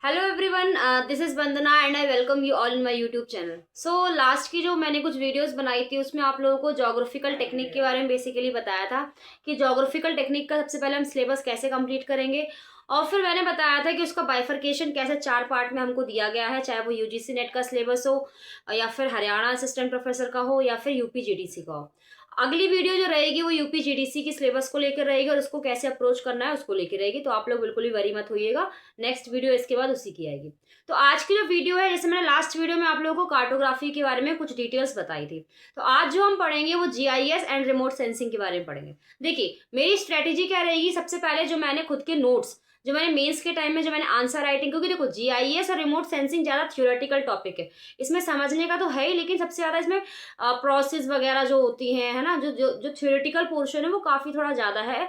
Hello everyone, this is Vandana and I welcome you all in my YouTube channel. So last की जो मैंने कुछ videos बनाई थी उसमें आप लोगों को ज्योग्राफिकल टेक्निक के बारे में बेसिकली बताया था कि ज्योग्राफिकल टेक्निक का सबसे पहले हम सिलेबस कैसे कंप्लीट करेंगे, और फिर मैंने बताया था कि उसका बाइफरकेशन कैसे 4 पार्ट में हमको दिया गया है, चाहे वो यूजीसी नेट का सिलेबस हो या फिर हरियाणा असिस्टेंट प्रोफेसर का हो या फिर यूपीजीडीसी का हो। अगली वीडियो जो रहेगी वो यूपीजीडीसी की सिलेबस को लेकर रहेगी और उसको कैसे अप्रोच करना है उसको लेकर रहेगी, तो आप लोग बिल्कुल भी वरी मत होइएगा। नेक्स्ट वीडियो इसके बाद उसी की आएगी। तो आज की जो वीडियो है, जैसे मैंने लास्ट वीडियो में आप लोगों को कार्टोग्राफी के बारे में कुछ डिटेल्स बताई थी, तो आज जो हम पढ़ेंगे वो जीआईएस एंड रिमोट सेंसिंग के बारे में पढ़ेंगे। देखिए मेरी स्ट्रेटेजी क्या रहेगी, सबसे पहले जो मैंने खुद के नोट्स जो मैंने मेंस के टाइम में जो मैंने आंसर राइटिंग, क्योंकि देखो जीआईएस और रिमोट सेंसिंग ज्यादा थ्योरेटिकल टॉपिक है, इसमें समझने का तो है ही, लेकिन सबसे ज्यादा इसमें प्रोसेस वगैरह जो होती हैं, है ना, जो जो जो थ्योरेटिकल पोर्शन है वो काफी थोड़ा ज्यादा है।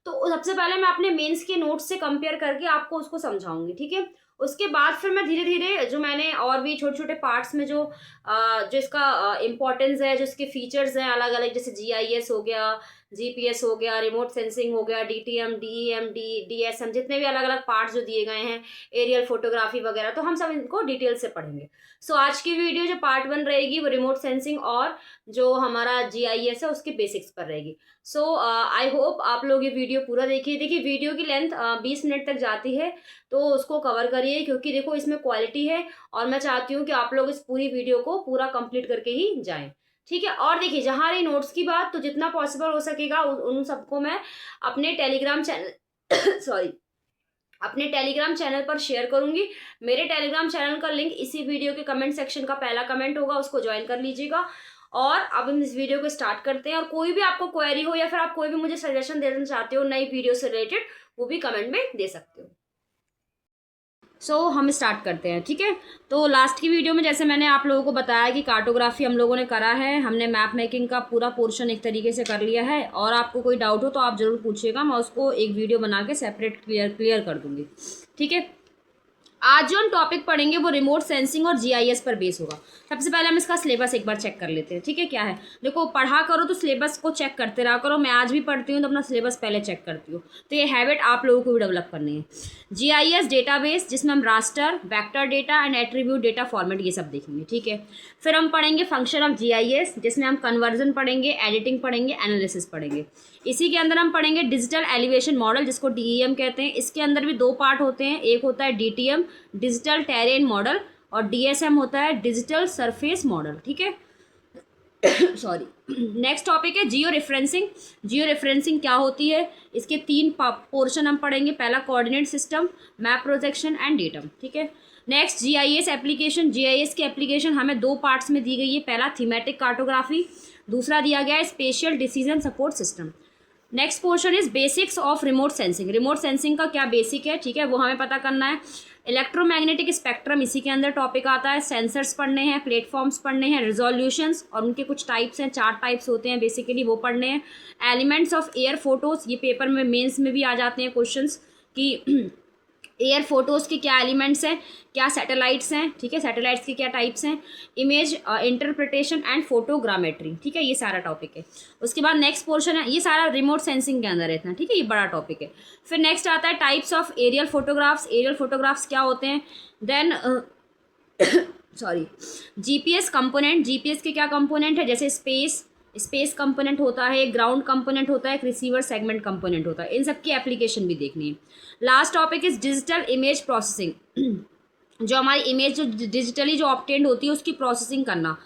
तो सबसे पहले मैं अपने मेंस के नोट्स से कंपेयर करके आपको उसको समझाऊंगी, ठीक है। उसके बाद फिर मैं धीरे धीरे जो मैंने और भी छोटे छोटे पार्ट्स में जो इसका इम्पोर्टेंस है, जो इसके फीचर्स हैं अलग अलग, जैसे जीआईएस हो गया, जीपीएस हो गया, रिमोट सेंसिंग हो गया, डीटीएम, डीईएम, डीएसएम, जितने भी अलग अलग पार्ट्स जो दिए गए हैं, एरियल फोटोग्राफी वगैरह, तो हम सब इनको डिटेल से पढ़ेंगे। सो आज की वीडियो जो पार्ट 1 रहेगी वो रिमोट सेंसिंग और जो हमारा जीआईएस है उसके बेसिक्स पर रहेगी। सो आई होप आप लोग ये वीडियो पूरा देखिए। देखिए वीडियो की लेंथ 20 मिनट तक जाती है, तो उसको कवर करिए, क्योंकि देखो इसमें क्वालिटी है और मैं चाहती हूँ कि आप लोग इस पूरी वीडियो को पूरा कंप्लीट करके ही जाएं, ठीक है। और देखिए जहां रही नोट्स की बात, तो जितना पॉसिबल हो सकेगा उन सबको मैं अपने टेलीग्राम चैनल सॉरी, अपने टेलीग्राम चैनल पर शेयर करूंगी। मेरे टेलीग्राम चैनल का लिंक इसी वीडियो के कमेंट सेक्शन का पहला कमेंट होगा, उसको ज्वाइन कर लीजिएगा। और अब हम इस वीडियो को स्टार्ट करते हैं, और कोई भी आपको क्वेरी हो या फिर आप कोई भी मुझे सजेशन देना चाहते हो नई वीडियो से रिलेटेड, वो भी कमेंट में दे सकते हो। हम स्टार्ट करते हैं, ठीक है। तो लास्ट की वीडियो में जैसे मैंने आप लोगों को बताया कि कार्टोग्राफी हम लोगों ने करा है, हमने मैप मेकिंग का पूरा पोर्शन एक तरीके से कर लिया है, और आपको कोई डाउट हो तो आप ज़रूर पूछिएगा, मैं उसको एक वीडियो बना के सेपरेट क्लियर कर दूंगी, ठीक है। आज जो हम टॉपिक पढ़ेंगे वो रिमोट सेंसिंग और जीआईएस पर बेस होगा। सबसे पहले हम इसका सिलेबस एक बार चेक कर लेते हैं, ठीक है। क्या है, देखो पढ़ा करो तो सिलेबस को चेक करते रहा करो, मैं आज भी पढ़ती हूँ तो अपना सिलेबस पहले चेक करती हूँ, तो ये हैबिट आप लोगों को भी डेवलप करनी है। जीआईएस डेटाबेस, जिसमें हम raster, vector data and attribute data format ये सब देखेंगे, ठीक है। फिर हम पढ़ेंगे फंक्शन ऑफ जीआईएस, जिसमें हम कन्वर्जन पढ़ेंगे, एडिटिंग पढ़ेंगे, एनालिसिस पढ़ेंगे। इसी के अंदर हम पढ़ेंगे डिजिटल एलिवेशन मॉडल, जिसको डीईएम कहते हैं। इसके अंदर भी 2 पार्ट होते हैं, एक होता है डीटीएम, डिजिटल टेरेन मॉडल, और डीएसएम होता है डिजिटल सरफेस मॉडल, ठीक है। सॉरी। नेक्स्ट टॉपिक है जियो रेफरेंसिंग। जियो रेफरेंसिंग क्या होती है, इसके 3 पोर्शन हम पढ़ेंगे। पहला coordinate system, map projection and datum, ठीक है। Next GIS application. जीआईएस की एप्लीकेशन हमें 2 पार्ट्स में दी गई है, पहला थीमेटिक कार्टोग्राफी, दूसरा दिया गया है spatial decision support system. Next portion is basics of remote sensing. Remote sensing का क्या बेसिक है, ठीक है, वो हमें पता करना है। इलेक्ट्रोमैग्नेटिक स्पेक्ट्रम इसी के अंदर टॉपिक आता है। सेंसर्स पढ़ने हैं, प्लेटफॉर्म्स पढ़ने हैं, रिजोल्यूशंस और उनके कुछ टाइप्स हैं, 4 टाइप्स होते हैं बेसिकली, वो पढ़ने हैं। एलिमेंट्स ऑफ एयर फोटोज, ये पेपर में मेंस में भी आ जाते हैं क्वेश्चंस कि एयर फोटोज के क्या एलिमेंट्स हैं, क्या सैटेलाइट्स हैं, ठीक है, सैटेलाइट्स के क्या टाइप्स हैं, इमेज इंटरप्रिटेशन एंड फोटोग्रामेट्री, ठीक है, ये सारा टॉपिक है। उसके बाद नेक्स्ट पोर्शन है, ये सारा रिमोट सेंसिंग के अंदर रहता है, ठीक है, ये बड़ा टॉपिक है। फिर नेक्स्ट आता है types of aerial photographs. Aerial photographs क्या होते हैं, then sorry, GPS component. GPS के क्या कंपोनेंट है, जैसे स्पेस कंपोनेंट होता है, ग्राउंड कंपोनेंट होता है, एक रिसीवर सेगमेंट कंपोनेंट होता है, इन सब की एप्लीकेशन भी देखनी है। Last topic is digital image processing, जो हमारी इमेज जो डिजिटली जो ऑब्टेन्ड होती है उसकी प्रोसेसिंग करना।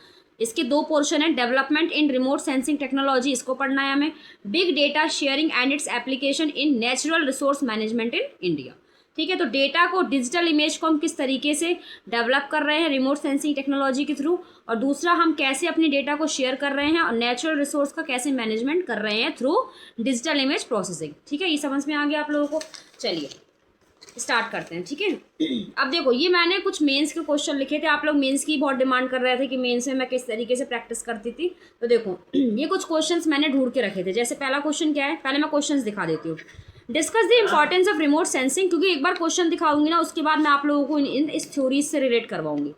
इसके 2 पोर्शन है, development in remote sensing technology, इसको पढ़ना है हमें। Big data sharing and its application in natural resource management in India, ठीक है। तो डेटा को, डिजिटल इमेज को हम किस तरीके से डेवलप कर रहे हैं रिमोट सेंसिंग टेक्नोलॉजी के थ्रू, और दूसरा हम कैसे अपनी डेटा को शेयर कर रहे हैं और नेचुरल रिसोर्स का कैसे मैनेजमेंट कर रहे हैं थ्रू डिजिटल इमेज प्रोसेसिंग, ठीक है। ये समझ में आ गया आप लोगों को। चलिए स्टार्ट करते हैं, ठीक है। अब देखो ये मैंने कुछ मेंस के क्वेश्चन लिखे थे, आप लोग मेंस की बहुत डिमांड कर रहे थे कि मेंस में मैं किस तरीके से प्रैक्टिस करती थी, तो देखो ये कुछ क्वेश्चंस मैंने ढूंढ के रखे थे। जैसे पहला क्वेश्चन क्या है, पहले मैं क्वेश्चंस दिखा देती हूँ। Discuss the importance of remote sensing, क्योंकि एक बार क्वेश्चन दिखाऊंगी ना उसके बाद मैं आप लोगों को इस थ्योरीज से रिलेट करवाऊंगी।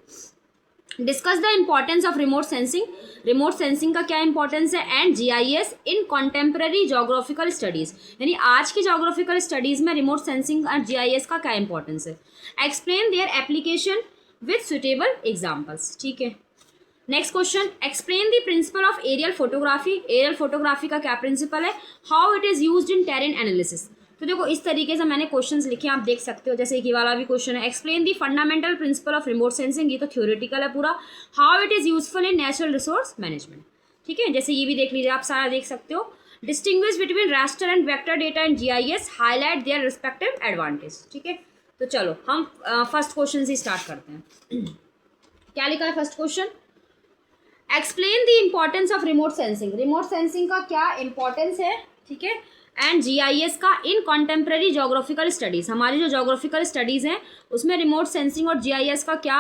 Discuss the importance of remote sensing का क्या इंपॉर्टेंस है, and GIS in contemporary geographical studies, यानी आज की जोग्राफिकल स्टडीज में रिमोट सेंसिंग और जीआईएस का क्या इंपॉर्टेंस है। Explain their application with suitable examples. ठीक है, next question, explain the principle of aerial photography. Aerial photography का क्या प्रिंसिपल है, how it is used in terrain analysis. तो देखो इस तरीके से मैंने क्वेश्चंस लिखे, आप देख सकते हो, जैसे कि वाला भी क्वेश्चन है, explain the fundamental principle of remote sensing, ये तो थ्योरेटिकल है पूरा, how it is useful in natural resource management. ठीक है, जैसे ये भी देख लीजिए, आप सारा देख सकते हो। Distinguish between raster and vector data in GIS, highlight their respective advantage. ठीक है, तो चलो हम फर्स्ट क्वेश्चन से स्टार्ट करते हैं। क्या लिखा है first question, explain the importance of remote sensing. Remote sensing का क्या इंपॉर्टेंस है, ठीक है, एंड जीआईएस का इन कॉन्टेम्प्रेरी जोग्राफिकल स्टडीज़। हमारी जो जोग्राफिकल स्टडीज़ हैं उसमें रिमोट सेंसिंग और जीआईएस का क्या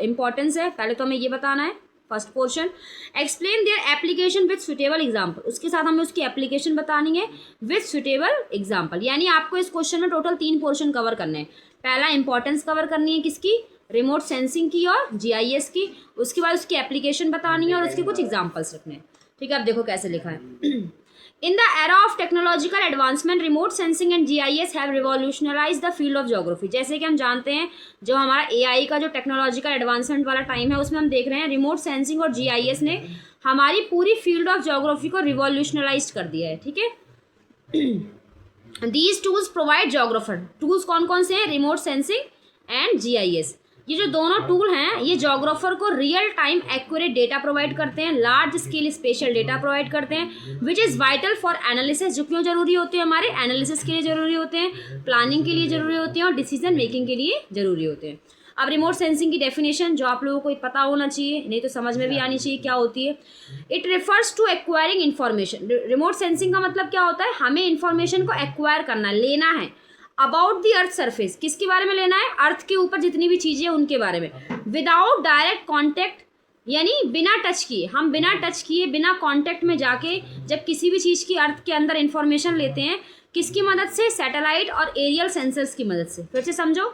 इंपॉर्टेंस है, पहले तो हमें ये बताना है। First portion, explain their application with suitable example, उसके साथ हमें उसकी एप्लीकेशन बतानी है विद सुटेबल एग्जाम्पल। यानी आपको इस क्वेश्चन में टोटल 3 पोर्शन कवर करने हैं। पहला इंपॉर्टेंस कवर करनी है किसकी, रिमोट सेंसिंग की और जीआईएस की, उसके बाद उसकी एप्लीकेशन बतानी है और उसके कुछ एग्जाम्पल्स रखने हैं। ठीक है, अब देखो कैसे लिखा है। In the era of technological advancement, remote sensing and GIS have revolutionized the field of geography। जैसे कि हम जानते हैं जो हमारा AI का जो टेक्नोलॉजिकल एडवांसमेंट वाला टाइम है उसमें हम देख रहे हैं रिमोट सेंसिंग और GIS ने हमारी पूरी फील्ड ऑफ ज्योग्राफी को रिवॉल्यूशनलाइज कर दिया है। ठीक है, these tools provide geographer, tools कौन कौन से हैं, रिमोट सेंसिंग एंड GIS। ये जो दोनों टूल हैं ये जोग्राफर को real time accurate data provide करते हैं, large scale special data provide करते हैं, which is vital for analysis. जो क्यों जरूरी होते हैं, हमारे एनालिसिस के लिए जरूरी होते हैं, प्लानिंग के लिए जरूरी होते हैं और डिसीजन मेकिंग के लिए जरूरी होते हैं। अब रिमोट सेंसिंग की डेफिनेशन जो आप लोगों को पता होना चाहिए, नहीं तो समझ में भी आनी चाहिए क्या होती है। It refers to acquiring information. Remote sensing का मतलब क्या होता है, हमें इन्फॉर्मेशन को एक्वायर करना, लेना है। अबाउट दी अर्थ सरफेस, किसके बारे में लेना है, अर्थ के ऊपर जितनी भी चीज़ें हैं उनके बारे में। विदाउट डायरेक्ट कॉन्टैक्ट, यानी बिना टच किए, हम बिना टच किए बिना कॉन्टैक्ट में जाके जब किसी भी चीज़ की अर्थ के अंदर इंफॉर्मेशन लेते हैं, किसकी मदद से, सैटेलाइट और एरियल सेंसर्स की मदद से। फिर से समझो,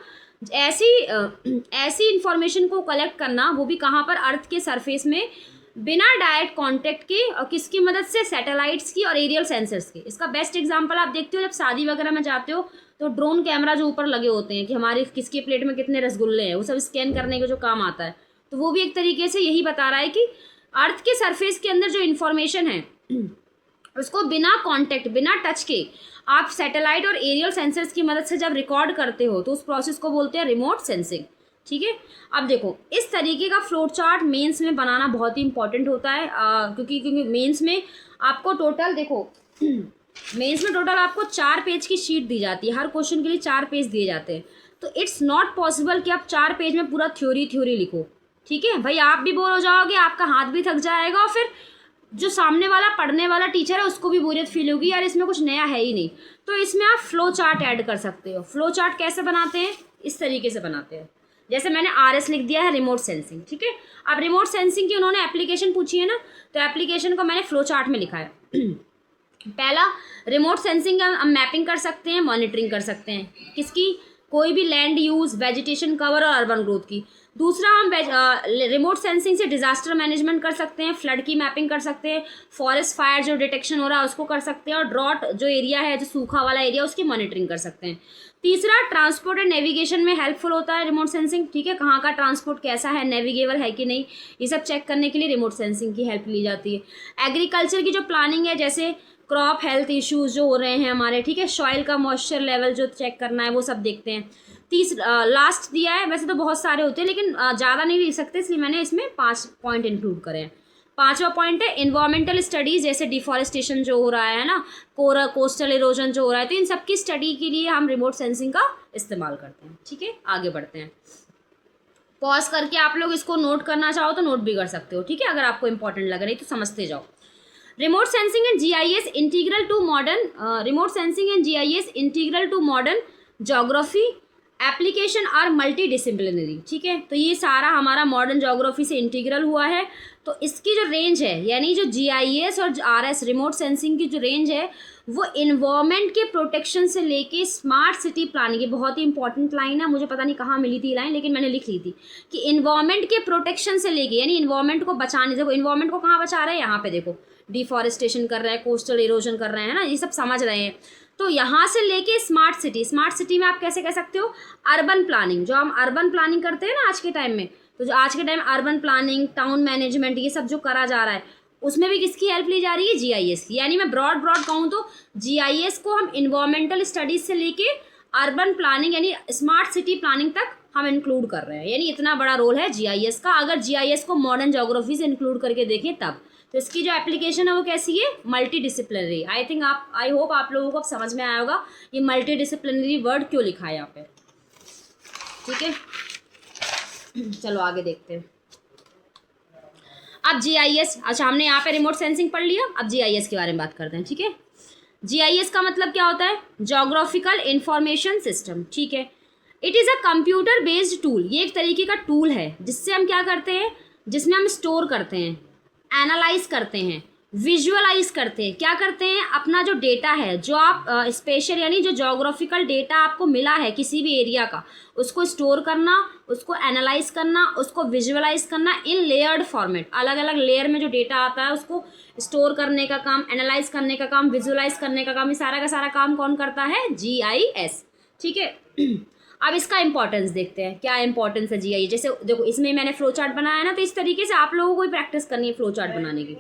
ऐसी इंफॉर्मेशन को कलेक्ट करना, वो भी कहाँ पर, अर्थ के सरफेस में, बिना डायरेक्ट कांटेक्ट के, और किसकी मदद से, सैटेलाइट्स की और एरियल सेंसर्स की। इसका बेस्ट एग्जांपल आप देखते हो जब शादी वगैरह में जाते हो तो ड्रोन कैमरा जो ऊपर लगे होते हैं कि हमारे किसके प्लेट में कितने रसगुल्ले हैं, वो सब स्कैन करने का जो काम आता है, तो वो भी एक तरीके से यही बता रहा है कि अर्थ के सरफेस के अंदर जो इन्फॉर्मेशन है उसको बिना कॉन्टेक्ट, बिना टच के आप सैटेलाइट और एरियल सेंसर्स की मदद से जब रिकॉर्ड करते हो तो उस प्रोसेस को बोलते हैं रिमोट सेंसिंग। ठीक है, अब देखो इस तरीके का फ्लो चार्ट मेंस में बनाना बहुत ही इंपॉर्टेंट होता है, क्योंकि मेंस में आपको टोटल, देखो मेंस में टोटल आपको 4 पेज की शीट दी जाती है, हर क्वेश्चन के लिए 4 पेज दिए जाते हैं। तो इट्स नॉट पॉसिबल कि आप 4 पेज में पूरा थ्योरी लिखो। ठीक है भाई, आप भी बोर हो जाओगे, आपका हाथ भी थक जाएगा और फिर जो सामने वाला पढ़ने वाला टीचर है उसको भी बोरियत फील होगी, यार इसमें कुछ नया है ही नहीं। तो इसमें आप फ्लो चार्ट ऐड कर सकते हो। फ्लो चार्ट कैसे बनाते हैं, इस तरीके से बनाते हैं, जैसे मैंने RS लिख दिया है रिमोट सेंसिंग। ठीक है, अब रिमोट सेंसिंग की उन्होंने एप्लीकेशन पूछी है ना, तो एप्लीकेशन को मैंने फ्लो चार्ट में लिखा है। पहला, रिमोट सेंसिंग हम मैपिंग कर सकते हैं, मॉनिटरिंग कर सकते हैं, किसकी, कोई भी लैंड यूज़, वेजिटेशन कवर और अर्बन ग्रोथ की। दूसरा, हम रिमोट सेंसिंग से डिजास्टर मैनेजमेंट कर सकते हैं, फ्लड की मैपिंग कर सकते हैं, फॉरेस्ट फायर जो डिटेक्शन हो रहा है उसको कर सकते हैं, और ड्रॉट जो एरिया है, जो सूखा वाला एरिया, उसकी मॉनिटरिंग कर सकते हैं। तीसरा, ट्रांसपोर्ट एंड नेविगेशन में हेल्पफुल होता है रिमोट सेंसिंग। ठीक है, कहाँ का ट्रांसपोर्ट कैसा है, नेविगेबल है कि नहीं, ये सब चेक करने के लिए रिमोट सेंसिंग की हेल्प ली जाती है। एग्रीकल्चर की जो प्लानिंग है, जैसे क्रॉप हेल्थ इश्यूज जो हो रहे हैं हमारे, ठीक है, सॉइल का मॉइस्चर लेवल जो चेक करना है वो सब देखते हैं। लास्ट दिया है, वैसे तो बहुत सारे होते हैं लेकिन ज़्यादा नहीं लिख सकते, इसलिए मैंने इसमें 5 पॉइंट इंक्लूड करे हैं। 5वां पॉइंट है इन्वायरमेंटल स्टडीज़, जैसे डिफॉरेस्टेशन जो हो रहा है ना, कोस्टल इरोजन जो हो रहा है, तो इन सब की स्टडी के लिए हम रिमोट सेंसिंग का इस्तेमाल करते हैं। ठीक है, आगे बढ़ते हैं। पॉज करके आप लोग इसको नोट करना चाहो तो नोट भी कर सकते हो। ठीक है, अगर आपको इंपॉर्टेंट लग रही तो समझते जाओ। Remote sensing and GIS integral to modern, remote sensing and GIS integral to modern geography application are multidisciplinary, ठीक है। तो ये सारा हमारा मॉडर्न ज्योग्राफी से इंटीग्रल हुआ है। तो इसकी जो रेंज है, यानी जो GIS और RS रिमोट सेंसिंग की जो रेंज है, वो इन्वायरमेंट के प्रोटेक्शन से लेके स्मार्ट सिटी प्लानिंग, ये बहुत ही इंपॉर्टेंट लाइन है, मुझे पता नहीं कहाँ मिली थी लाइन, लेकिन मैंने लिख ली थी कि इन्वायरमेंट के प्रोटेक्शन से लेके, यानी इन्वायरमेंट को बचाने, देखो इन्वायरमेंट को कहाँ बचा रहे हैं, यहाँ पे देखो डिफॉरेस्टेशन कर रहे हैं, कोस्टल इरोजन कर रहे हैं ना, ये सब समझ रहे हैं। तो यहाँ से लेके स्मार्ट सिटी, स्मार्ट सिटी में आप कैसे कह सकते हो, अर्बन प्लानिंग, जो हम अर्बन प्लानिंग करते हैं ना आज के टाइम में, तो जो आज के time urban planning, town management, ये सब जो करा जा रहा है, उसमें भी किसकी हेल्प ली जा रही है, GIS की। यानी मैं ब्रॉड कहूँ तो GIS को हम इन्वायरमेंटल स्टडीज से लेके अर्बन प्लानिंग यानी स्मार्ट सिटी प्लानिंग तक हम इंक्लूड कर रहे हैं, यानी इतना बड़ा रोल है GIS का। अगर GIS को मॉडर्न ज्योग्राफी से इंक्लूड करके देखें तब, तो इसकी जो एप्लीकेशन है वो कैसी है, मल्टी डिसिप्लिनरी। आई होप आप लोगों को अब समझ में आया होगा ये मल्टी डिसिप्लिनरी वर्ड क्यों लिखा है यहाँ पे, ठीक है। चलो आगे देखते हैं। अब GIS, अच्छा हमने यहाँ पे रिमोट सेंसिंग पढ़ लिया, अब GIS के बारे में बात करते हैं, ठीक है। GIS का मतलब क्या होता है, ज्योग्राफिकल इंफॉर्मेशन सिस्टम, ठीक है। It is a computer based tool, ये एक तरीके का टूल है जिससे हम क्या करते हैं, जिसमें हम स्टोर करते हैं, एनालाइज करते हैं, विजुअलाइज करते हैं, क्या करते हैं, अपना जो डेटा है, जो आप स्पेशल यानी जो ज्योग्राफिकल डेटा आपको मिला है किसी भी एरिया का, उसको स्टोर करना, उसको एनालाइज करना, उसको विजुअलाइज करना इन लेयर्ड फॉर्मेट, अलग अलग लेयर में जो डेटा आता है उसको स्टोर करने का काम, एनालाइज करने का काम, विजुअलाइज करने का काम, ये सारा का सारा काम कौन करता है, GIS, ठीक है। अब इसका इंपॉर्टेंस देखते हैं, क्या इंपॉर्टेंस है GIS। जैसे देखो इसमें मैंने फ्लो चार्ट बनाया है ना, तो इस तरीके से आप लोगों को ही प्रैक्टिस करनी है फ्लो चार्ट बनाने की।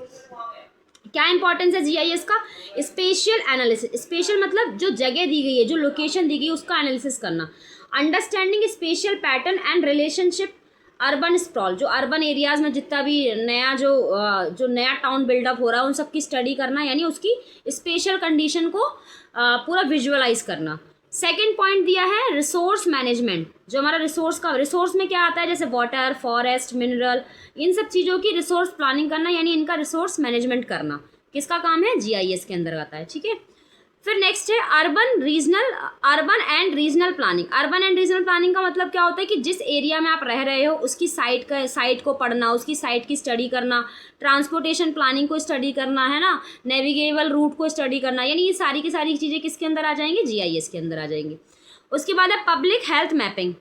क्या इंपॉर्टेंस है GIS का, स्पेशियल एनालिसिस, स्पेशल मतलब जो जगह दी गई है, जो लोकेशन दी गई है उसका एनालिसिस करना, understanding spatial pattern and relationship, urban sprawl, जो अर्बन एरियाज में जितना भी नया जो नया टाउन बिल्डअप हो रहा है उन सब की स्टडी करना, यानी उसकी स्पेशल कंडीशन को पूरा विजुअलाइज करना। सेकेंड पॉइंट दिया है रिसोर्स मैनेजमेंट, जो हमारा रिसोर्स में क्या आता है, जैसे वाटर, फॉरेस्ट, मिनरल, इन सब चीज़ों की रिसोर्स प्लानिंग करना, यानी इनका रिसोर्स मैनेजमेंट करना किसका काम है, GIS के अंदर आता है, ठीक है। फिर नेक्स्ट है urban and regional planning. Urban and regional planning का मतलब क्या होता है कि जिस एरिया में आप रह रहे हो उसकी साइट को पढ़ना, उसकी साइट की स्टडी करना, ट्रांसपोर्टेशन प्लानिंग को स्टडी करना, है ना, नेविगेबल रूट को स्टडी करना, यानी ये सारी की सारी चीज़ें किसके अंदर आ जाएंगी, GIS के अंदर आ जाएंगी। उसके बाद है पब्लिक हेल्थ मैपिंग।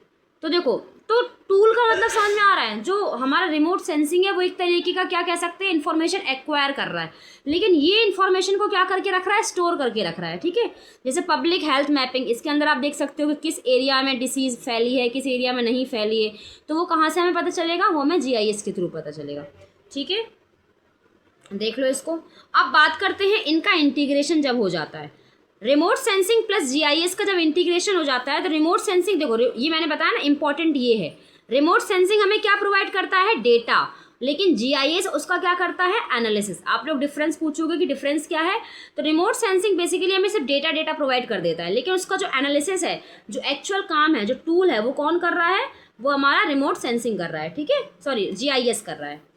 तो देखो, तो टूल का मतलब समझ में आ रहा है, जो हमारा रिमोट सेंसिंग है वो एक तरीके का क्या कह सकते हैं, इन्फॉर्मेशन एक्वायर कर रहा है, लेकिन ये इन्फॉर्मेशन को क्या करके रख रहा है, स्टोर करके रख रहा है, ठीक है। जैसे पब्लिक हेल्थ मैपिंग, इसके अंदर आप देख सकते हो कि किस एरिया में डिसीज़ फैली है, किस एरिया में नहीं फैली है, तो वो कहाँ से हमें पता चलेगा, वो हमें GIS के थ्रू पता चलेगा, ठीक है। देख लो इसको। अब बात करते हैं इनका इंटीग्रेशन जब हो जाता है, रिमोट सेंसिंग प्लस GIS का जब इंटीग्रेशन हो जाता है, तो रिमोट सेंसिंग देखो, ये मैंने बताया ना इंपॉर्टेंट ये है, रिमोट सेंसिंग हमें क्या प्रोवाइड करता है, डेटा, लेकिन GIS उसका क्या करता है, एनालिसिस। आप लोग डिफरेंस पूछोगे कि डिफरेंस क्या है, तो रिमोट सेंसिंग बेसिकली हमें सिर्फ डेटा प्रोवाइड कर देता है, लेकिन उसका जो एनालिसिस है, जो एक्चुअल काम है, जो टूल है, वो कौन कर रहा है, वो हमारा रिमोट सेंसिंग कर रहा है, ठीक है, सॉरी GIS कर रहा है।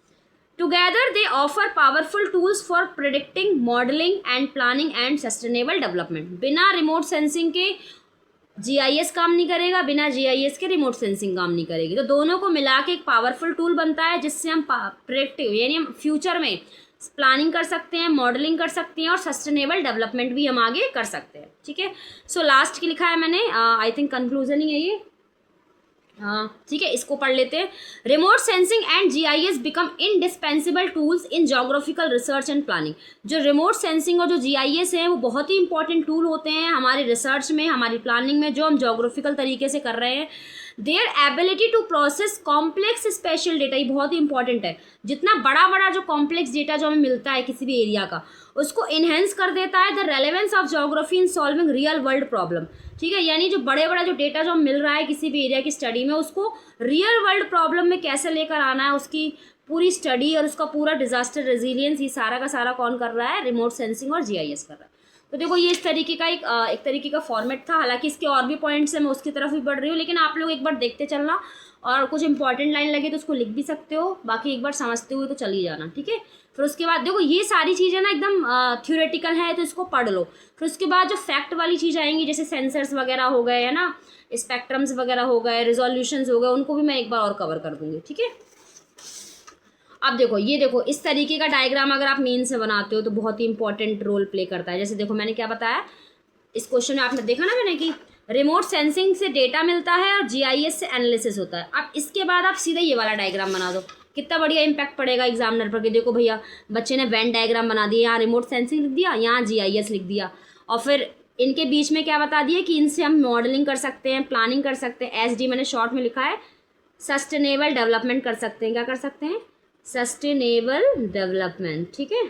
Together, they offer powerful tools for predicting, modeling and planning and sustainable development. बिना रिमोट सेंसिंग के GIS काम नहीं करेगा, बिना GIS के रिमोट सेंसिंग काम नहीं करेगी, तो दोनों को मिला के एक पावरफुल टूल बनता है जिससे हम प्रेडिक्टिव यानी हम फ्यूचर में प्लानिंग कर सकते हैं, मॉडलिंग कर सकते हैं और सस्टेनेबल डेवलपमेंट भी हम आगे कर सकते हैं, ठीक है। सो लास्ट की लिखा है मैंने, आई थिंक कंक्लूजन ही है ये, हाँ ठीक है, इसको पढ़ लेते हैं। Remote sensing and GIS become indispensable tools in geographical research and planning. जो रिमोट सेंसिंग और जो GIS है वो बहुत ही इंपॉर्टेंट टूल होते हैं हमारी रिसर्च में, हमारी प्लानिंग में, जो हम ज्योग्राफिकल तरीके से कर रहे हैं। Their ability to process complex special data, ये बहुत ही इंपॉर्टेंट है, जितना बड़ा बड़ा जो कॉम्प्लेक्स डेटा जो हमें मिलता है किसी भी एरिया का, उसको इन्हेंस कर देता है the relevance of geography in solving real world problem, ठीक है। यानी जो बड़े बड़ा जो डेटा जो मिल रहा है किसी भी एरिया की स्टडी में, उसको रियल वर्ल्ड प्रॉब्लम में कैसे लेकर आना है, उसकी पूरी स्टडी और उसका पूरा डिजास्टर रेजिलियंस, ये सारा का सारा कौन कर रहा है, रिमोट सेंसिंग और GIS कर रहा है। तो देखो ये इस तरीके का एक तरीके का फॉर्मेट था। हालांकि इसके और भी पॉइंट्स हैं, मैं उसकी तरफ भी बढ़ रही हूँ, लेकिन आप लोग एक बार देखते चलना और कुछ इंपॉर्टेंट लाइन लगे तो उसको लिख भी सकते हो, बाकी एक बार समझते हुए तो चल ही जाना, ठीक है। फिर उसके बाद देखो ये सारी चीज़ें ना एकदम थ्योरेटिकल है, तो इसको पढ़ लो। फिर उसके बाद जो फैक्ट वाली चीज़ आएंगी, जैसे सेंसर्स वगैरह हो गए है ना, स्पेक्ट्रम्स वगैरह हो गए, रिजोल्यूशंस हो गए, उनको भी मैं एक बार और कवर कर दूंगी, ठीक है। अब देखो ये देखो इस तरीके का डायग्राम अगर आप मेन से बनाते हो तो बहुत ही इंपॉर्टेंट रोल प्ले करता है। जैसे देखो मैंने क्या बताया इस क्वेश्चन में, आपने देखा ना मैंने कि रिमोट सेंसिंग से डेटा मिलता है और जीआईएस से एनालिसिस होता है। अब इसके बाद आप सीधे ये वाला डायग्राम बना दो, कितना बढ़िया इंपैक्ट पड़ेगा एग्जामिनर पर कि देखो भैया बच्चे ने वेन डायग्राम बना दिया, यहाँ रिमोट सेंसिंग लिख दिया, यहाँ जीआईएस लिख दिया, और फिर इनके बीच में क्या बता दिया कि इनसे हम मॉडलिंग कर सकते हैं, प्लानिंग कर सकते हैं, एसडी मैंने शॉर्ट में लिखा है, सस्टेनेबल डेवलपमेंट कर सकते हैं। क्या कर सकते हैं? सस्टेनेबल डेवलपमेंट, ठीक है।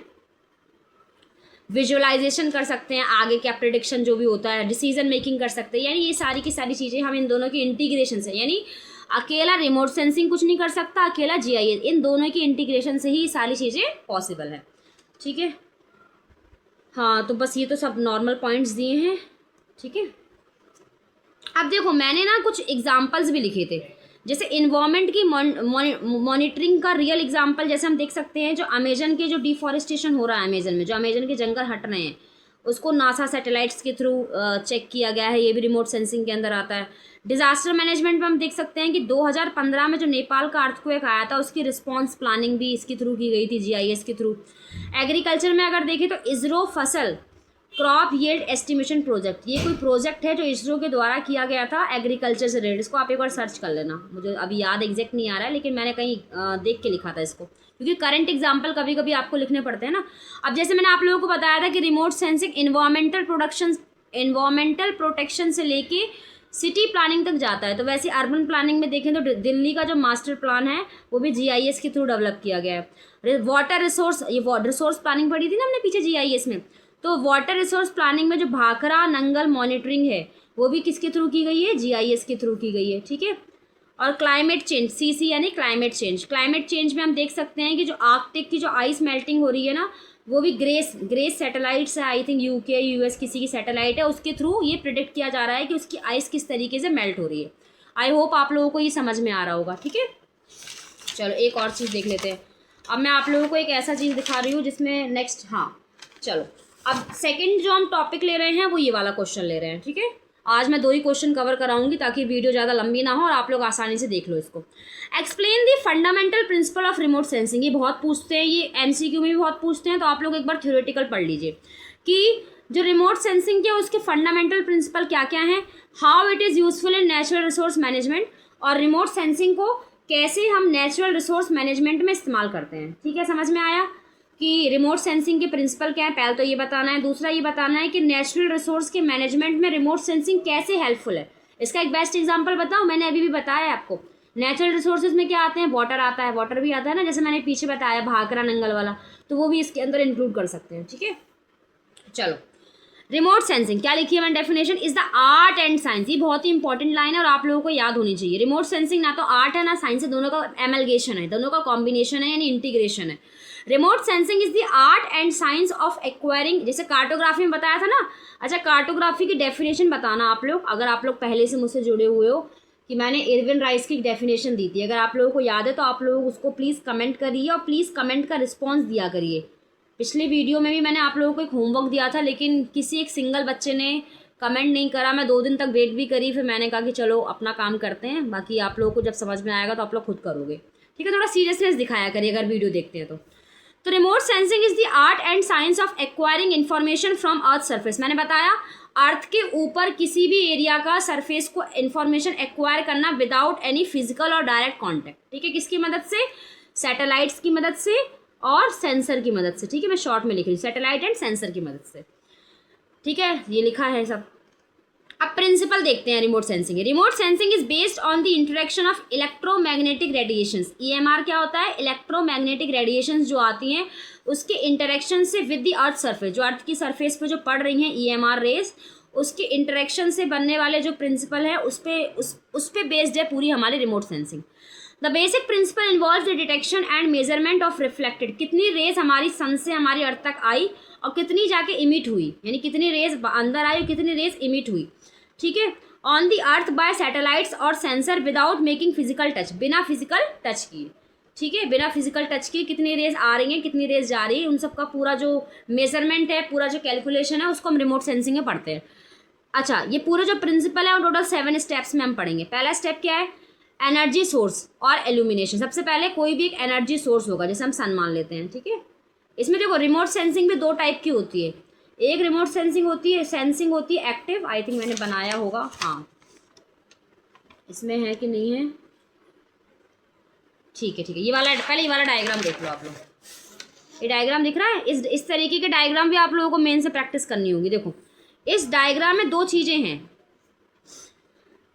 विजुअलाइजेशन कर सकते हैं, आगे क्या प्रेडिक्शन जो भी होता है, डिसीजन मेकिंग कर सकते हैं। यानी ये सारी की सारी चीज़ें हम इन दोनों की इंटीग्रेशन से, यानी अकेला रिमोट सेंसिंग कुछ नहीं कर सकता, अकेला जीआईएस, इन दोनों की इंटीग्रेशन से ही सारी चीज़ें पॉसिबल है, ठीक है। हाँ तो बस ये तो सब नॉर्मल पॉइंट्स दिए हैं, ठीक है। अब देखो मैंने ना कुछ एग्जाम्पल्स भी लिखे थे, जैसे इन्वायरमेंट की मॉनिटरिंग का रियल एग्जांपल जैसे हम देख सकते हैं, जो अमेजन के जो डिफॉरेस्टेशन हो रहा है अमेजन में, जो अमेजन के जंगल हट रहे हैं, उसको नासा सैटेलाइट्स के थ्रू चेक किया गया है, ये भी रिमोट सेंसिंग के अंदर आता है। डिजास्टर मैनेजमेंट में हम देख सकते हैं कि 2015 में जो नेपाल का अर्थक्वेक आया था उसकी रिस्पॉन्स प्लानिंग भी इसके थ्रू की गई थी, जीआईएस के थ्रू। एग्रीकल्चर में अगर देखें तो इसरो फसल क्रॉप यील्ड एस्टिमेशन प्रोजेक्ट, ये कोई प्रोजेक्ट है जो इसरो के द्वारा किया गया था एग्रीकल्चर से रिलेटेड। इसको आप एक बार सर्च कर लेना, मुझे अभी याद एग्जैक्ट नहीं आ रहा है, लेकिन मैंने कहीं देख के लिखा था इसको, क्योंकि करंट एग्जाम्पल कभी कभी आपको लिखने पड़ते हैं ना। अब जैसे मैंने आप लोगों को बताया था कि रिमोट सेंसिंग इन्वायरमेंटल प्रोटेक्शन से लेके सिटी प्लानिंग तक जाता है, तो वैसे अर्बन प्लानिंग में देखें तो दिल्ली का जो मास्टर प्लान है वो भी जीआईएस के थ्रू डेवलप किया गया है। वाटर रिसोर्स, ये रिसोर्स प्लानिंग पढ़ी थी ना हमने पीछे जीआईएस में, तो वाटर रिसोर्स प्लानिंग में जो भाखड़ा नंगल मॉनिटरिंग है वो भी किसके थ्रू की गई है? जीआईएस के थ्रू की गई है, ठीक है। और क्लाइमेट चेंज, सीसी यानी क्लाइमेट चेंज में हम देख सकते हैं कि जो आर्कटिक की जो आइस मेल्टिंग हो रही है ना, वो भी ग्रेस सैटेलाइट्स है, आई थिंक यूके यूएस किसी की सैटेलाइट है, उसके थ्रू ये प्रिडिक्ट किया जा रहा है कि उसकी आइस किस तरीके से मेल्ट हो रही है। आई होप आप लोगों को ये समझ में आ रहा होगा, ठीक है। चलो एक और चीज़ देख लेते हैं। अब मैं आप लोगों को एक ऐसा चीज़ दिखा रही हूँ जिसमें नेक्स्ट, हाँ चलो अब सेकंड जो हम टॉपिक ले रहे हैं वो ये वाला क्वेश्चन ले रहे हैं, ठीक है। आज मैं 2 ही क्वेश्चन कवर कराऊंगी ताकि वीडियो ज़्यादा लंबी ना हो और आप लोग आसानी से देख लो इसको। Explain the fundamental principle of remote sensing, ये बहुत पूछते हैं, ये एमसीक्यू में भी बहुत पूछते हैं, तो आप लोग एक बार थ्योरेटिकल पढ़ लीजिए कि जो रिमोट सेंसिंग के उसके फंडामेंटल प्रिंसिपल क्या क्या हैं, how it is useful in natural resource management, और रिमोट सेंसिंग को कैसे हम नेचुरल रिसोर्स मैनेजमेंट में इस्तेमाल करते हैं, ठीक है। समझ में आया कि रिमोट सेंसिंग के प्रिंसिपल क्या है, पहले तो ये बताना है। दूसरा ये बताना है कि नेचुरल रिसोर्स के मैनेजमेंट में रिमोट सेंसिंग कैसे हेल्पफुल है। इसका एक बेस्ट एग्जांपल बताऊं, मैंने अभी भी बताया आपको, नेचुरल रिसोर्सेज में क्या आते हैं, वाटर आता है, वाटर भी आता है ना, जैसे मैंने पीछे बताया भाखड़ा नंगल वाला, तो वो भी इसके अंदर इंक्लूड कर सकते हैं, ठीक है। चलो रिमोट सेंसिंग क्या लिखी है मैंने definition, is the art and science, ये बहुत ही इंपॉर्टेंट लाइन है और आप लोगों को याद होनी चाहिए। रिमोट सेंसिंग ना तो आर्ट है ना साइंस है, दोनों का एमलगेशन है, दोनों का कॉम्बिनेशन है, यानी इंटीग्रेशन है। Remote sensing is the art and science of acquiring, जैसे कार्टोग्राफी में बताया था ना। अच्छा कार्टोग्राफी की डेफिनेशन बताना आप लोग, अगर आप लोग पहले से मुझसे जुड़े हुए हो, कि मैंने इरविन राइस की डेफिनेशन दी थी, अगर आप लोगों को याद है तो आप लोग उसको प्लीज़ कमेंट करिए और प्लीज़ कमेंट का रिस्पॉन्स दिया करिए। पिछले वीडियो में भी मैंने आप लोगों को एक होमवर्क दिया था, लेकिन किसी एक सिंगल बच्चे ने कमेंट नहीं करा, मैं 2 दिन तक वेट भी करी, फिर मैंने कहा कि चलो अपना काम करते हैं, बाकी आप लोगों को जब समझ में आएगा तो आप लोग खुद करोगे, ठीक है। थोड़ा सीरियसनेस दिखाया करिए अगर वीडियो देखते हैं तो remote sensing is the art and science of acquiring information from earth surface, मैंने बताया अर्थ के ऊपर किसी भी एरिया का सरफेस को इन्फॉर्मेशन एक्वायर करना विदाउट एनी फिजिकल और डायरेक्ट कॉन्टैक्ट, ठीक है। किसकी मदद से? सैटेलाइट्स की मदद से और सेंसर की मदद से, ठीक है। मैं शॉर्ट में लिख रही हूँ, सैटेलाइट एंड सेंसर की मदद से, ठीक है, ये लिखा है सब। अब प्रिंसिपल देखते हैं remote sensing. Remote sensing is based on the interaction of electromagnetic radiations, EMR क्या होता है? इलेक्ट्रोमैग्नेटिक रेडिएशंस जो आती हैं उसके इंटरेक्शन से विद द अर्थ सरफेस, जो अर्थ की सरफेस पे जो पड़ रही हैं ईएमआर रेज, उसके इंटरेक्शन से बनने वाले जो प्रिंसिपल है उस पे बेस्ड है पूरी हमारी remote sensing. The basic principle involve the detection and measurement of reflected, कितनी रेज हमारी सन से हमारी अर्थ तक आई और कितनी जाके इमिट हुई, यानी कितनी रेज अंदर आई और कितनी रेज इमिट हुई, ठीक है। On the earth by satellites और sensor without making physical touch, बिना फिजिकल टच किए, ठीक है, बिना फिजिकल टच किए कितनी रेज आ रही हैं, कितनी रेज जा रही है, उन सब का पूरा जो मेजरमेंट है, पूरा जो कैलकुलेशन है, उसको हम रिमोट सेंसिंग में पढ़ते हैं। अच्छा, ये पूरे जो प्रिंसिपल है वो टोटल 7 स्टेप्स में हम पढ़ेंगे। पहला स्टेप क्या है, एनर्जी सोर्स और एल्यूमिनेशन। सबसे पहले कोई भी एक एनर्जी सोर्स होगा, जैसे हम सन मान लेते हैं, ठीक है। इसमें देखो रिमोट सेंसिंग भी 2 टाइप की होती है। एक रिमोट सेंसिंग होती है एक्टिव, आई थिंक मैंने बनाया होगा, हाँ इसमें है कि नहीं है, ठीक है, ये वाला पहले ये वाला डायग्राम देख लो आप लोग। ये डायग्राम दिख रहा है, इस तरीके के डायग्राम भी आप लोगों को मेन से प्रैक्टिस करनी होगी। देखो इस डायग्राम में 2 चीज़ें हैं।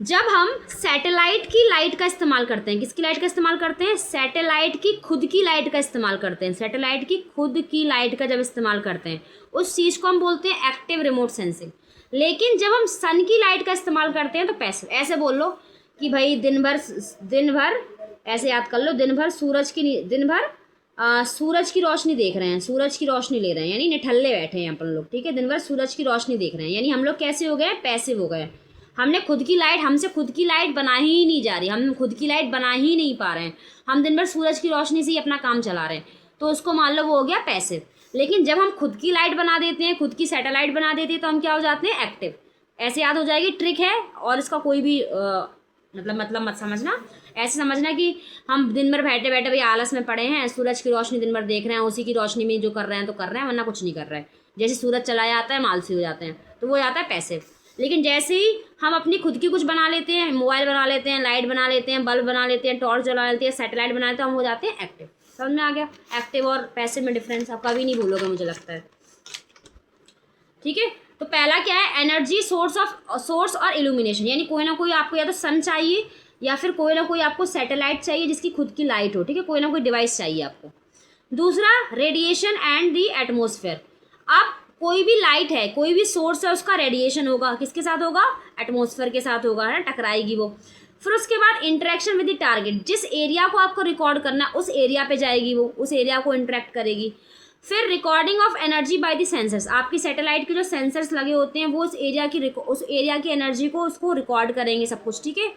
जब हम सैटेलाइट की लाइट का इस्तेमाल करते हैं, किसकी लाइट का इस्तेमाल करते हैं, सैटेलाइट की खुद की लाइट का इस्तेमाल करते हैं, सैटेलाइट की खुद की लाइट का जब इस्तेमाल करते हैं उस चीज़ को हम बोलते हैं एक्टिव रिमोट सेंसिंग। लेकिन जब हम सन की लाइट का इस्तेमाल करते हैं तो पैसिव। ऐसे बोल लो कि भाई दिन भर ऐसे याद कर लो, दिन भर सूरज की रोशनी देख रहे हैं, सूरज की रोशनी ले रहे हैं, यानी निठल्ले बैठे हैं अपन लोग, ठीक है। दिन भर सूरज की रोशनी देख रहे हैं, यानी हम लोग कैसे हो गए, पैसिव हो गए। हमसे खुद की लाइट बना ही नहीं जा रही, हम खुद की लाइट बना ही नहीं पा रहे हैं, हम दिन भर सूरज की रोशनी से ही अपना काम चला रहे हैं, तो उसको मान लो वो हो गया पैसिव। लेकिन जब हम खुद की लाइट बना देते हैं, खुद की सैटेलाइट बना देते हैं, तो हम क्या हो जाते हैं, एक्टिव। ऐसे याद हो जाएगी, ट्रिक है और इसका कोई भी मतलब मत समझना, ऐसे समझना कि हम दिन भर बैठे बैठे भाई आलस में पड़े हैं, सूरज की रोशनी दिन भर देख रहे हैं, उसी की रोशनी में जो कर रहे हैं तो कर रहे हैं, वरना कुछ नहीं कर रहे हैं। जैसे सूरज चला जाता है, हम आलसी हो जाते हैं, तो वो जाता है पैसिव। लेकिन जैसे ही हम अपनी खुद की कुछ बना लेते हैं, मोबाइल बना लेते हैं, लाइट बना लेते हैं, बल्ब बना लेते हैं, टॉर्च जला लेते हैं, सैटेलाइट बना लेते हैं, हम हो जाते हैं एक्टिव। समझ में आ गया एक्टिव और पैसिव में डिफरेंस? आप कभी नहीं भूलोगे मुझे लगता है, ठीक है। तो पहला क्या है, एनर्जी सोर्स और इल्यूमिनेशन, यानी कोई ना कोई आपको या तो सन चाहिए या फिर कोई ना कोई आपको सैटेलाइट चाहिए जिसकी खुद की लाइट हो, ठीक है, कोई ना कोई डिवाइस चाहिए आपको। दूसरा रेडिएशन एंड दी एटमोसफेयर। अब कोई भी लाइट है, कोई भी सोर्स है, उसका रेडिएशन होगा, किसके साथ होगा, एटमोसफेयर के साथ होगा, है ना, टकराएगी वो। फिर उसके बाद इंटरेक्शन विद द टारगेट, जिस एरिया को आपको रिकॉर्ड करना है उस एरिया पे जाएगी वो, उस एरिया को इंटरेक्ट करेगी। फिर recording of energy by the sensors, आपकी सैटेलाइट के जो सेंसर्स लगे होते हैं वो उस एरिया की एनर्जी को उसको रिकॉर्ड करेंगे सब कुछ, ठीक है।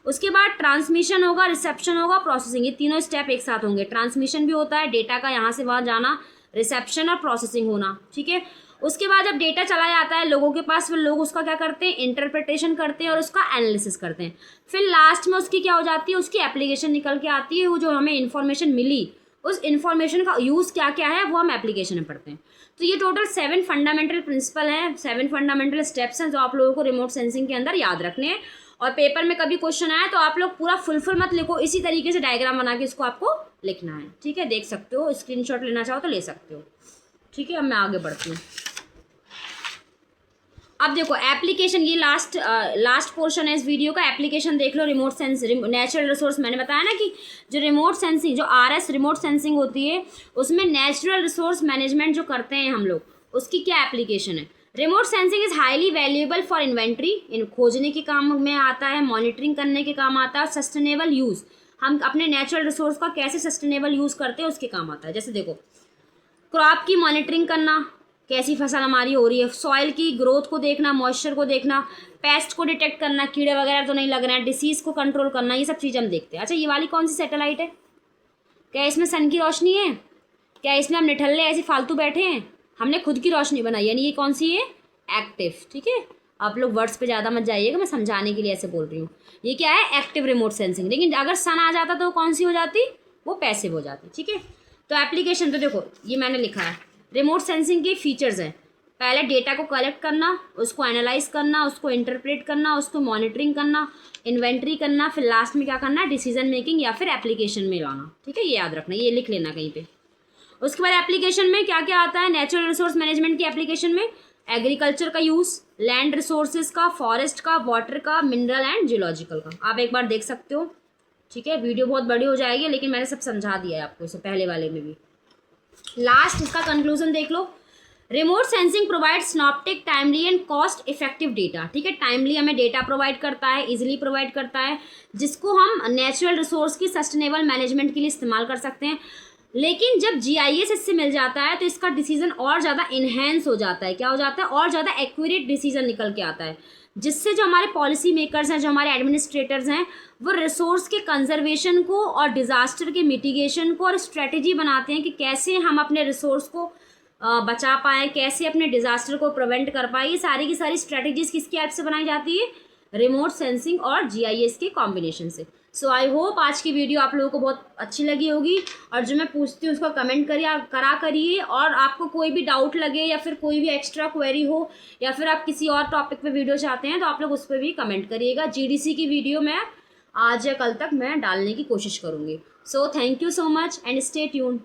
उसके बाद ट्रांसमिशन होगा, रिसेप्शन होगा, प्रोसेसिंग, ये तीनों स्टेप एक साथ होंगे। ट्रांसमिशन भी होता है, डेटा का यहाँ से वहाँ जाना, रिसेप्शन और प्रोसेसिंग होना, ठीक है। उसके बाद जब डेटा चला जाता है लोगों के पास, फिर लोग उसका क्या करते हैं, इंटरप्रिटेशन करते हैं और उसका एनालिसिस करते हैं। फिर लास्ट में उसकी क्या हो जाती है, उसकी एप्लीकेशन निकल के आती है, वो जो हमें इन्फॉर्मेशन मिली उस इन्फॉर्मेशन का यूज़ क्या क्या है वो हम एप्लीकेशन में पढ़ते हैं। तो ये टोटल 7 फंडामेंटल प्रिंसिपल हैं, 7 फंडामेंटल स्टेप्स हैं जो आप लोगों को रिमोट सेंसिंग के अंदर याद रखने हैं। और पेपर में कभी क्वेश्चन आया तो आप लोग पूरा फुल मत लिखो, इसी तरीके से डायग्राम बना के इसको आपको लिखना है, ठीक है। देख सकते हो, स्क्रीनशॉट लेना चाहो तो ले सकते हो, ठीक है। अब मैं आगे बढ़ती हूँ। अब देखो एप्लीकेशन, ये लास्ट पोर्शन है इस वीडियो का, एप्लीकेशन देख लो। रिमोट सेंसिंग, नेचुरल रिसोर्स, मैंने बताया ना कि जो रिमोट सेंसिंग, जो RS रिमोट सेंसिंग होती है उसमें नेचुरल रिसोर्स मैनेजमेंट जो करते हैं हम लोग, उसकी क्या एप्लीकेशन है। Remote sensing is highly valuable for inventory, इन खोजने के काम में आता है, मॉनिटरिंग करने के काम आता है, सस्टेनेबल यूज़, हम अपने नेचुरल रिसोर्स का कैसे सस्टेनेबल यूज़ करते हैं उसके काम आता है। जैसे देखो क्रॉप की मॉनिटरिंग करना, कैसी फसल हमारी हो रही है, सॉइल की ग्रोथ को देखना, मॉइस्चर को देखना, पेस्ट को डिटेक्ट करना, कीड़े वगैरह तो नहीं लग रहे हैं, डिसीज़ को कंट्रोल करना, ये सब चीज़ हम देखते हैं। अच्छा, ये वाली कौन सी सैटेलाइट है, क्या इसमें सन की रोशनी है, क्या इसमें हम निठल्ले ऐसे फालतू बैठे हैं, हमने खुद की रोशनी बनाई, यानी ये कौन सी है, एक्टिव, ठीक है। आप लोग वर्ड्स पे ज़्यादा मत जाइएगा, मैं समझाने के लिए ऐसे बोल रही हूँ। ये क्या है, एक्टिव रिमोट सेंसिंग। लेकिन अगर सन आ जाता तो कौन सी हो जाती, वो पैसिव हो जाती, ठीक है। तो एप्लीकेशन तो देखो ये मैंने लिखा है, रिमोट सेंसिंग के फीचर्स हैं। पहले डेटा को कलेक्ट करना, उसको एनालाइज करना, उसको इंटरप्रेट करना, उसको मॉनिटरिंग करना, इन्वेंट्री करना, फिर लास्ट में क्या करना, डिसीजन मेकिंग या फिर एप्लीकेशन में लाना, ठीक है। ये याद रखना, ये लिख लेना कहीं पे। उसके बाद एप्लीकेशन में क्या क्या आता है, नेचुरल रिसोर्स मैनेजमेंट की एप्लीकेशन में एग्रीकल्चर का यूज़, लैंड रिसोर्सेज का, फॉरेस्ट का, वाटर का, मिनरल एंड जियोलॉजिकल का। आप एक बार देख सकते हो, ठीक है। वीडियो बहुत बड़ी हो जाएगी लेकिन मैंने सब समझा दिया है आपको, इससे पहले वाले में भी। लास्ट इसका कंक्लूजन देख लो, remote sensing provide synoptic, timely and cost effective data, ठीक है। टाइमली हमें डेटा प्रोवाइड करता है, इजीली प्रोवाइड करता है, जिसको हम नेचुरल रिसोर्स की सस्टेनेबल मैनेजमेंट के लिए इस्तेमाल कर सकते हैं। लेकिन जब GIS इससे मिल जाता है तो इसका डिसीजन और ज़्यादा इन्हेंस हो जाता है। क्या हो जाता है? और ज़्यादा एक्यूरेट डिसीजन निकल के आता है, जिससे जो हमारे पॉलिसी मेकर्स हैं, जो हमारे एडमिनिस्ट्रेटर्स हैं, वो रिसोर्स के कंजर्वेशन को और डिज़ास्टर के मिटिगेशन को और स्ट्रेटेजी बनाते हैं कि कैसे हम अपने रिसोर्स को बचा पाएँ, कैसे अपने डिज़ास्टर को प्रिवेंट कर पाए। ये सारी की सारी स्ट्रेटेजीज किसकी हेल्प से बनाई जाती है? रिमोट सेंसिंग और GIS के कॉम्बिनेशन से। सो आई होप आज की वीडियो आप लोगों को बहुत अच्छी लगी होगी, और जो मैं पूछती हूँ उसको कमेंट करिए। और आपको कोई भी डाउट लगे या फिर कोई भी एक्स्ट्रा क्वेरी हो या फिर आप किसी और टॉपिक पे वीडियो चाहते हैं तो आप लोग उस पर भी कमेंट करिएगा। GDC की वीडियो मैं आज या कल तक मैं डालने की कोशिश करूँगी। So thank you so much and stay tuned.